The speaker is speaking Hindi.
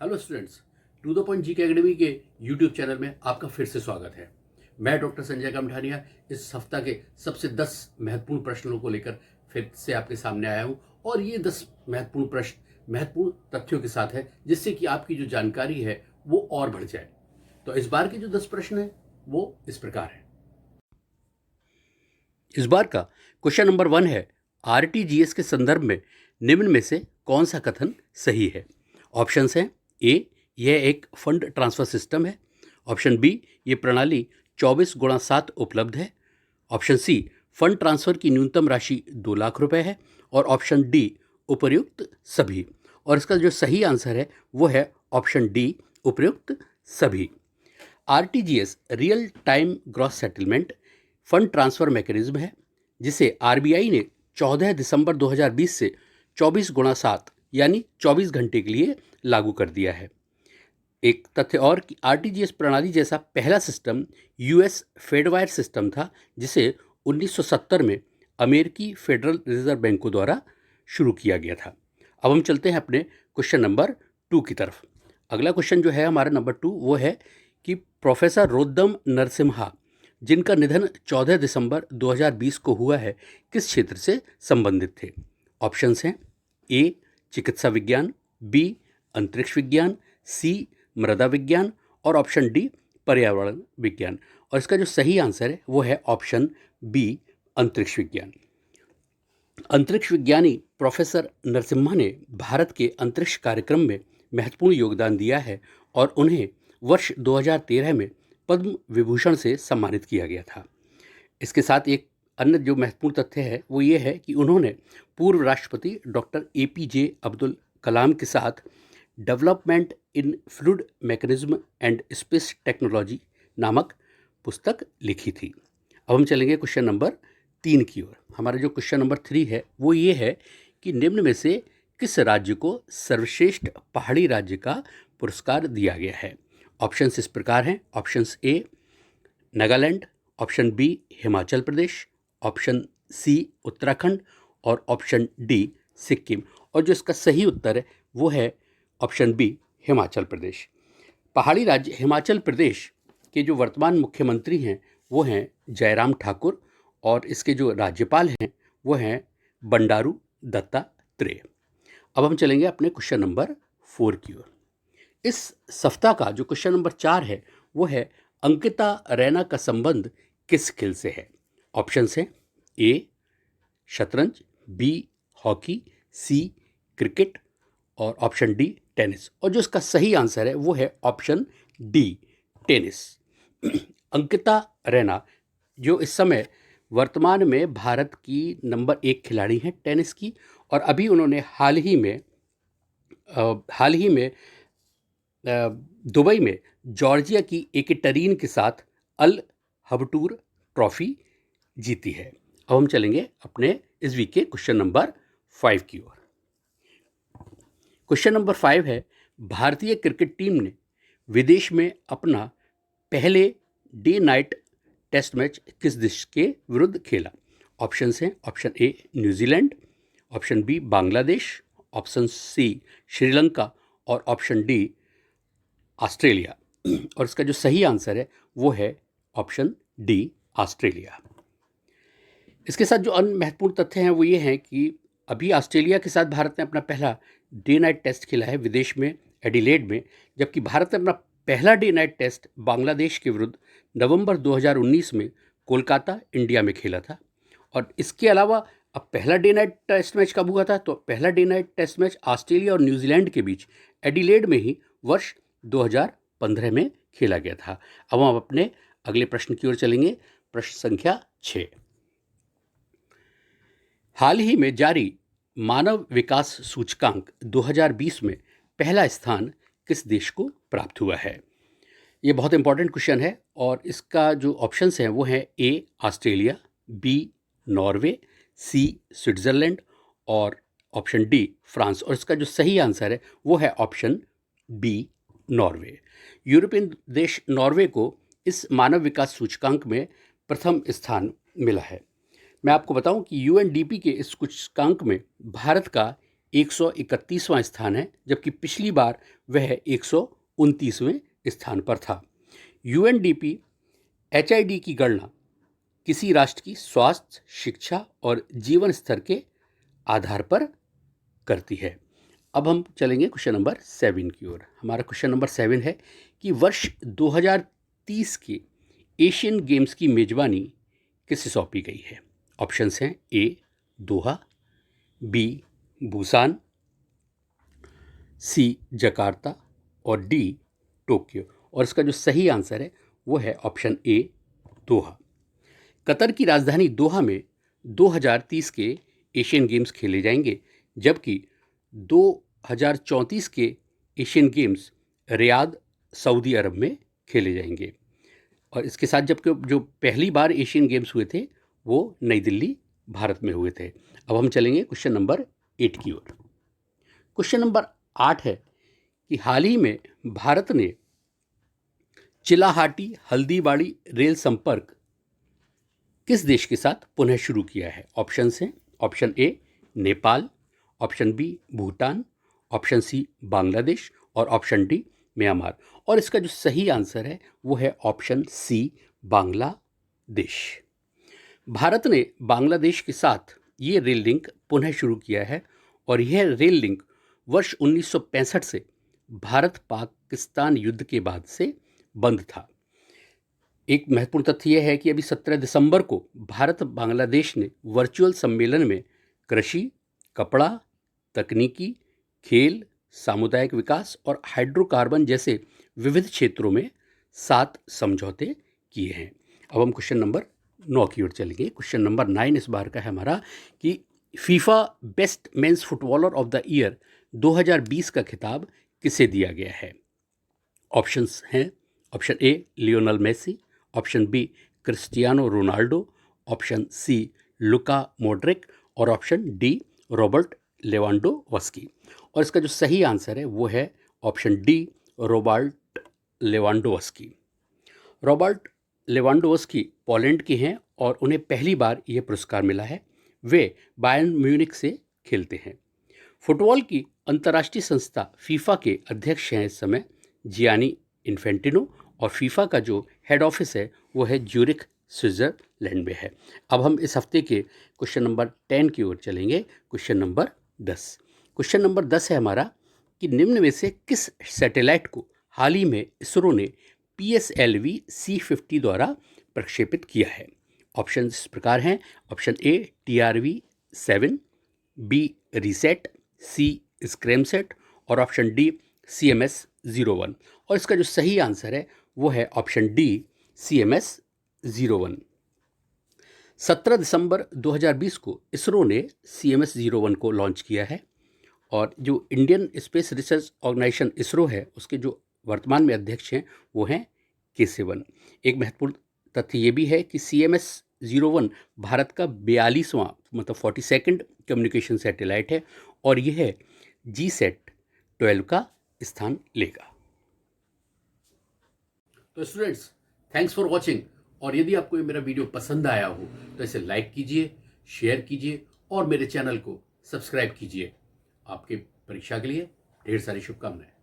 Hello students, to the point G K academy के यूट्यूब चैनल में आपका फिर से स्वागत है। मैं डॉक्टर संजय कामठानिया इस सप्ताह के सबसे 10 महत्वपूर्ण प्रश्नों को लेकर फिर से आपके सामने आया हूं और ये 10 महत्वपूर्ण प्रश्न महत्वपूर्ण तथ्यों के साथ है जिससे कि आपकी जो जानकारी है वो और बढ़ जाए। तो इस बार के जो 10 प्रश्न है वो इस प्रकार है। इस बार का क्वेश्चन नंबर 1 है, आरटीजीएस के संदर्भ में निम्न में से कौन सा कथन सही है। ऑप्शंस हैं, ए, यह एक फंड ट्रांसफर सिस्टम है। ऑप्शन बी, ये प्रणाली 24x7 उपलब्ध है। ऑप्शन सी, फंड ट्रांसफर की न्यूनतम राशि 2 लाख रुपए है। और ऑप्शन डी, उपर्युक्त सभी। और इसका जो सही आंसर है वो है ऑप्शन डी, उपर्युक्त सभी। RTGS real time gross settlement fund transfer mechanism है जिसे आरबीआई ने 14 दिसंबर 2020 से 24x7 यानी 24 घंटे के लिए लागू कर दिया है। एक तथ्य और कि आरटीजीएस प्रणाली जैसा पहला सिस्टम यूएस फेडवायर सिस्टम था जिसे 1970 में अमेरिकी फेडरल रिजर्व बैंकों द्वारा शुरू किया गया था। अब हम चलते हैं अपने क्वेश्चन नंबर 2 की तरफ। अगला क्वेश्चन जो है हमारा नंबर 2 वो है कि प्रोफेसर रोद्दम नरसिम्हा जिनका निधन 14 दिसंबर 2020 को हुआ है किस क्षेत्र से संबंधित थे। ऑप्शंस हैं, ए, चिकित्सा विज्ञान, बी, अंतरिक्ष विज्ञान, सी, मृदा विज्ञान और ऑप्शन डी, पर्यावरण विज्ञान। और इसका जो सही आंसर है वो है ऑप्शन बी, अंतरिक्ष विज्ञान। अंतरिक्ष विज्ञानी प्रोफेसर नरसिम्हा ने भारत के अंतरिक्ष कार्यक्रम में महत्वपूर्ण योगदान दिया है और उन्हें वर्ष 2013 में पद्म विभूषण से सम्मानित किया गया था। इसके साथ एक अन्य जो महत्वपूर्ण तथ्य है वो ये है कि उन्होंने पूर्व राष्ट्रपति डॉक्टर एपीजे अब्दुल कलाम के साथ development in fluid mechanism and space technology नामक पुस्तक लिखी थी। अब हम चलेंगे क्वेश्चन नंबर 3 की ओर। हमारा जो क्वेश्चन नंबर 3 है वो ये है कि निम्न में से किस राज्य को सर्वश्रेष्ठ पहाड़ी राज्य का पुरस्कार दिया गया है। ऑप्शंस इस प्रकार हैं। Options A, Nagaland, option B, Himachal Pradesh, option C, Uttarakhand और ऑप्शन डी, सिक्किम। और जो इसका सही उत्तर है वो है ऑप्शन बी, हिमाचल प्रदेश। पहाड़ी राज्य हिमाचल प्रदेश के जो वर्तमान मुख्यमंत्री हैं वो हैं जयराम ठाकुर और इसके जो राज्यपाल हैं वो हैं बंडारू दत्तात्रेय। अब हम चलेंगे अपने क्वेश्चन नंबर 4 की ओर। इस सप्ताह का जो क्वेश्चन नंबर 4 है वो है, अंकिता रैना का संबंध किस खेल से है। ऑप्शंस हैं, ए, शतरंज, बी, हॉकी, सी, क्रिकेट और ऑप्शन डी, टेनिस। और जो इसका सही आंसर है वो है option D, tennis. Ankita Raina जो इस समय वर्तमान में भारत की नंबर 1 खिलाड़ी हैं टेनिस की, और अभी उन्होंने हाल ही में दुबई में जॉर्जिया की एकेटरीन के साथ अल हबटूर ट्रॉफी जीती है। अब हम चलेंगे अपने इस वीक के क्वेश्चन नंबर 5 की ओर। क्वेश्चन नंबर 5 है, भारतीय क्रिकेट टीम ने विदेश में अपना पहले डे नाइट टेस्ट मैच किस देश के विरुद्ध खेला। ऑप्शंस हैं, option A, New Zealand, option B, Bangladesh, option C, Sri Lanka और ऑप्शन डी, ऑस्ट्रेलिया। और इसका जो सही आंसर है वो है ऑप्शन डी, ऑस्ट्रेलिया। इसके साथ जो अन्य महत्वपूर्ण तथ्य हैं वो ये हैं कि अभी ऑस्ट्रेलिया के साथ भारत ने अपना पहला डे नाइट टेस्ट खेला है विदेश में, एडिलेड में, जबकि भारत ने अपना पहला डे नाइट टेस्ट बांग्लादेश के विरुद्ध नवंबर 2019 में कोलकाता, इंडिया में खेला था। और इसके अलावा अब पहला डे नाइट टेस्ट मैच कब हुआ था, तो पहला day night test match Australia और न्यूजीलैंड के बीच एडिलेड में ही वर्ष 2015 में खेला गया था। अब हम अपने अगले प्रश्न की ओर चलेंगे। प्रश्न संख्या 6, हाल ही में जारी मानव विकास सूचकांक 2020 में पहला स्थान किस देश को प्राप्त हुआ है। ये बहुत इंपॉर्टेंट क्वेश्चन है और इसका जो ऑप्शंस हैं वो हैं, ए, ऑस्ट्रेलिया, बी, नॉर्वे, सी, स्विट्जरलैंड और ऑप्शन डी, फ्रांस। और इसका जो सही आंसर है वो है ऑप्शन बी, नॉर्वे। यूरोपियन देश नॉर्वे को इस मानव विकास सूचकांक में प्रथम स्थान मिला है। मैं आपको बताऊं कि यूएनडीपी के इस सूचकांक में भारत का 131वां स्थान है, जबकि पिछली बार वह 129वें स्थान पर था। यूएनडीपी एचआईडी की गणना किसी राष्ट्र की स्वास्थ्य, शिक्षा और जीवन स्तर के आधार पर करती है। अब हम चलेंगे क्वेश्चन नंबर 7 की ओर। हमारा क्वेश्चन नंबर 7 है कि वर्ष 2030 के एशियन गेम्स की मेजबानी किसे सौंपी गई है। ऑप्शंस हैं ए दोहा, बी बुसान, सी जकार्ता और डी टोक्यो। और इसका जो सही आंसर है वो है ऑप्शन ए दोहा। कतर की राजधानी दोहा में 2030 के एशियन गेम्स खेले जाएंगे, जबकि 2034 के एशियन गेम्स रियाद, सऊदी अरब में खेले जाएंगे। और इसके साथ जबकि जो पहली बार एशियन गेम्स हुए थे वो नई दिल्ली, भारत में हुए थे। अब हम चलेंगे क्वेश्चन नंबर 8 की ओर। क्वेश्चन नंबर 8 है कि हाल ही में भारत ने चिलाहाटी हल्दीबाड़ी रेल संपर्क किस देश के साथ पुनः शुरू किया है। ऑप्शन हैं option A Nepal, option B Bhutan, option C Bangladesh और ऑप्शन डी म्यांमार। और इसका जो सही आंसर है वो है ऑप्शन सी बांग्लादेश। भारत ने बांग्लादेश के साथ ये रेल लिंक पुनः शुरू किया है और यह रेल लिंक वर्ष 1965 से भारत पाकिस्तान युद्ध के बाद से बंद था। एक महत्वपूर्ण तथ्य यह है कि अभी 17 दिसंबर को भारत बांग्लादेश ने वर्चुअल सम्मेलन में कृषि, कपड़ा, तकनीकी, खेल, सामुदायिक विकास और हाइड्रोकार्बन जैसे विविध क्षेत्रों में 7 समझौते किए हैं। अब हम क्वेश्चन नंबर 9 की ओर चलेंगे। क्वेश्चन नंबर 9 इस बार का है हमारा कि FIFA best men's footballer of the year 2020 का खिताब किसे दिया गया है। ऑप्शंस हैं option A Lionel Messi, option B Cristiano Ronaldo, option C Luka Modric और ऑप्शन डी रॉबर्ट लेवांडोवस्की। और इसका जो सही आंसर है वो है option D Robert Lewandowski. Robert Lewandowski Poland के हैं और उन्हें पहली बार यह पुरस्कार मिला है। वे बायर्न म्यूनिख से खेलते हैं। फुटबॉल की अंतर्राष्ट्रीय संस्था फीफा के अध्यक्ष हैं इस समय जियानी इन्फेंटिनो और फीफा का जो हेड ऑफिस है वो है ज्यूरिख, स्विट्जरलैंड में है। अब हम इस हफ्ते के क्वेश्चन नंबर 10 की ओर चलेंगे। Question number 10। क्वेश्चन नंबर 10 है हमारा कि निम्न में से किस सैटेलाइट को हाल ही में इसरो ने PSLV C50 द्वारा प्रक्षेपित किया है। ऑप्शन इस प्रकार हैं option A TRV-7, B reset, C scramjet और ऑप्शन डी CMS-01। और इसका जो सही आंसर है वो है ऑप्शन डी CMS-01। 17 दिसंबर 2020 को इसरो ने CMS-01 को लॉन्च किया है और जो Indian space research organisation ISRO है उसके जो वर्तमान में अध्यक्ष हैं वो हैं K7। एक महत्वपूर्ण तथ्य ये भी है कि CMS-01 भारत का 42वां मतलब 42nd कम्युनिकेशन सैटेलाइट है और यह GSAT-12 का स्थान लेगा। तो स्टूडेंट्स, थैंक्स फॉर वॉचिंग। और यदि आपको ये मेरा वीडियो पसंद आया हो तो इसे लाइक कीजिए, शेयर कीजिए और मेरे चैनल को सब्सक्राइब कीजिए। आपके परीक्षा के लिए ढेर सारी शुभकामनाएं।